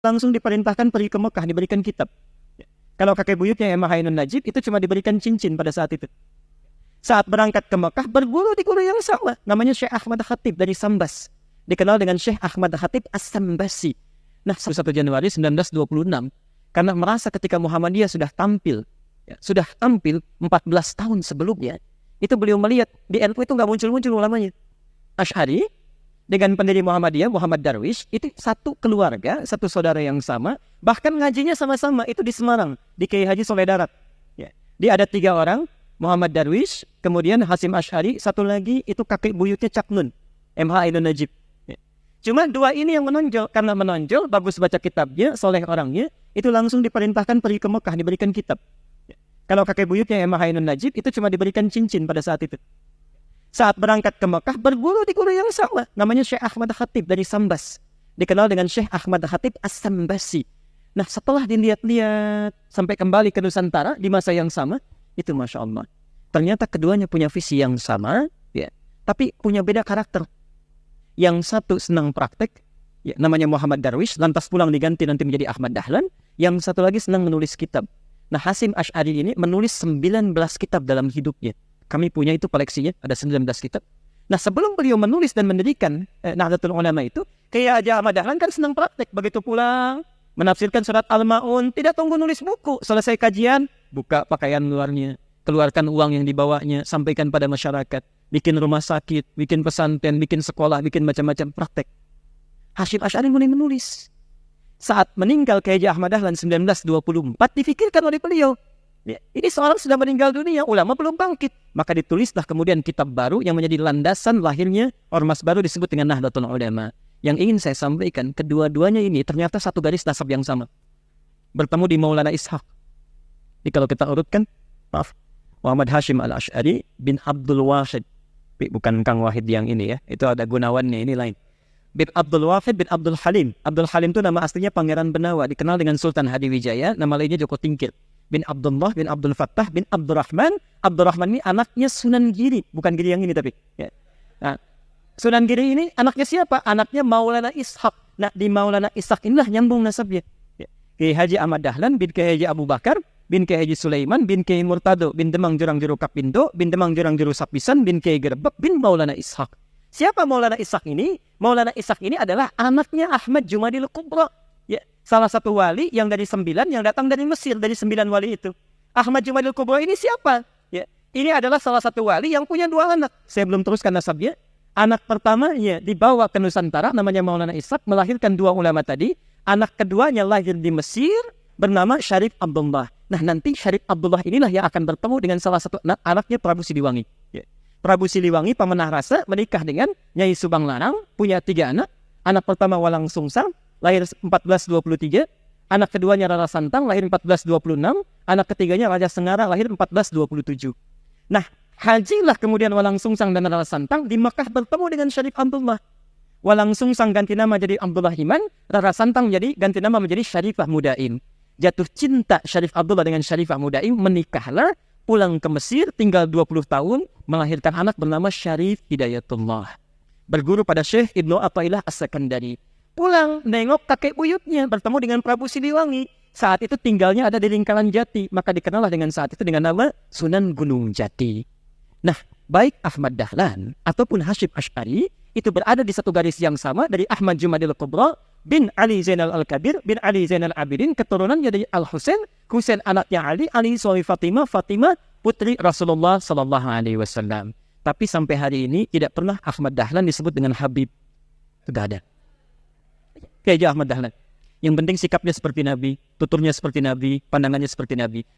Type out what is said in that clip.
langsung diperintahkan pergi ke Mekah, diberikan kitab. Kalau kakek buyutnya Emma Ainun Najib itu cuma diberikan cincin pada saat itu. Saat berangkat ke Mekah, berguru di guru yang sama, namanya Syekh Ahmad Khatib dari Sambas, dikenal dengan Syekh Ahmad Khatib As-Sambasi. Nah, 1 Januari 1926, karena merasa ketika Muhammadiyah sudah tampil 14 tahun sebelumnya, itu beliau melihat di NU itu nggak muncul-muncul ulamanya. Asy'ari dengan pendiri Muhammadiyah, Muhammad Darwish, itu satu keluarga, satu saudara yang sama, bahkan ngajinya sama-sama, itu di Semarang, di Kiai Haji Soleh Darat. Ya. Dia ada 3 orang, Muhammad Darwish, kemudian Hasim Asy'ari, satu lagi itu kakek buyutnya Cak Nun, MH Ainun Najib. Ya. Cuma 2 ini yang menonjol, karena menonjol, bagus baca kitabnya, soleh orangnya, itu langsung diperintahkan pergi ke Mekah, diberikan kitab. Ya. Kalau kakek buyutnya MH Ainun Najib, itu cuma diberikan cincin pada saat itu. Saat berangkat ke Mekah, berguru di guru yang sama, namanya Syekh Ahmad Khatib dari Sambas, dikenal dengan Syekh Ahmad Khatib As-Sambasi. Nah, setelah dilihat-lihat sampai kembali ke Nusantara di masa yang sama, itu Masya Allah, ternyata keduanya punya visi yang sama, ya, tapi punya beda karakter. Yang satu senang praktek, ya, namanya Muhammad Darwish, lantas pulang diganti nanti menjadi Ahmad Dahlan. Yang satu lagi senang menulis kitab. Nah, Hasim Asy'ari ini menulis 19 kitab dalam hidupnya. Kami punya itu koleksinya, ada 19 kitab. Nah, sebelum beliau menulis dan mendirikan Nahdlatul Ulama itu, kayak aja Ahmad Dahlan kan senang praktek. Begitu pulang, menafsirkan surat Al-Ma'un, tidak tunggu nulis buku. Selesai kajian, buka pakaian luarnya, keluarkan uang yang dibawanya, sampaikan pada masyarakat. Bikin rumah sakit, bikin pesantren, bikin sekolah, bikin macam-macam praktek. Hasyim Asy'ari mulai menulis. Saat meninggal Kiai Ahmad Dahlan 1924, difikirkan oleh beliau, ya, ini seorang sudah meninggal dunia, ulama belum bangkit. Maka ditulislah kemudian kitab baru yang menjadi landasan lahirnya ormas baru disebut dengan Nahdlatul Ulama. Yang ingin saya sampaikan, kedua-duanya ini ternyata satu garis nasab yang sama. Bertemu di Maulana Ishaq. Jadi kalau kita urutkan, Muhammad Hashim Al-Asy'ari bin Abdul Wahid. Bukan Kang Wahid yang ini ya, itu ada Gunawannya, ini lain. Bin Abdul Wahid bin Abdul Halim. Abdul Halim itu nama aslinya Pangeran Benawa, dikenal dengan Sultan Hadiwijaya, nama lainnya Joko Tingkir. Bin Abdullah, bin Abdul Fattah, bin Abdurrahman. Abdurrahman ini anaknya Sunan Giri, bukan Giri yang ini tapi. Ya. Nah, Sunan Giri ini anaknya siapa? Anaknya Maulana Ishaq. Nah, di Maulana Ishaq inilah nyambung nasabnya. Ya. Kiai Haji Ahmad Dahlan bin Kiai Haji Abu Bakar, bin Kiai Haji Sulaiman, bin Kiai Murtado, bin Demang Jurang Juru Kapindo, bin Demang Jurang Juru Sapisan, bin Kiai Gerebek, bin Maulana Ishaq. Siapa Maulana Ishaq ini? Maulana Ishaq ini adalah anaknya Ahmad Jumadil Kubra. Ya, salah satu wali yang dari 9 yang datang dari Mesir, dari 9 wali itu. Ahmad Jumadil Kubra ini siapa? Ya, ini adalah salah satu wali yang punya 2 anak. Saya belum teruskan nasabnya. Anak pertamanya dibawa ke Nusantara, namanya Maulana Ishaq, melahirkan 2 ulama tadi. Anak keduanya lahir di Mesir, bernama Syarif Abdullah. Nah, nanti Syarif Abdullah inilah yang akan bertemu dengan salah satu anaknya Prabu Siliwangi. Ya. Prabu Siliwangi, pemenah rasa, menikah dengan Nyai Subang Larang, punya 3 anak. Anak pertama Walang Sungsang, lahir 1423, anak keduanya Rara Santang, lahir 1426, anak ketiganya Raja Sengara, lahir 1427. Nah, hajilah kemudian Walang Sungsang dan Rara Santang di Mekah bertemu dengan Syarif Abdullah. Walang Sungsang ganti nama jadi Abdullah Iman, Rara Santang ganti nama menjadi Syarifah Mudaim. Jatuh cinta Syarif Abdullah dengan Syarifah Mudaim, menikahlah, pulang ke Mesir, tinggal 20 tahun, melahirkan anak bernama Syarif Hidayatullah. Berguru pada Syekh Ibnu Athaillah As-Sakandari. Pulang, nengok kakek buyutnya, bertemu dengan Prabu Siliwangi. Saat itu tinggalnya ada di Lingkaran Jati, maka dikenallah dengan saat itu dengan nama Sunan Gunung Jati. Nah, baik Ahmad Dahlan ataupun Hasyim Asy'ari itu berada di satu garis yang sama dari Ahmad Jumadil Kubra bin Ali Zainal Al-Kabir bin Ali Zainal Abidin, keturunannya dari Al-Husain, Husain anaknya Ali, Ali suami Fatimah, Fatimah putri Rasulullah sallallahu alaihi wasallam. Tapi sampai hari ini tidak pernah Ahmad Dahlan disebut dengan Habib. Sudah ada. Kayak aja Ahmad Dahlan. Yang penting sikapnya seperti Nabi, tuturnya seperti Nabi, pandangannya seperti Nabi.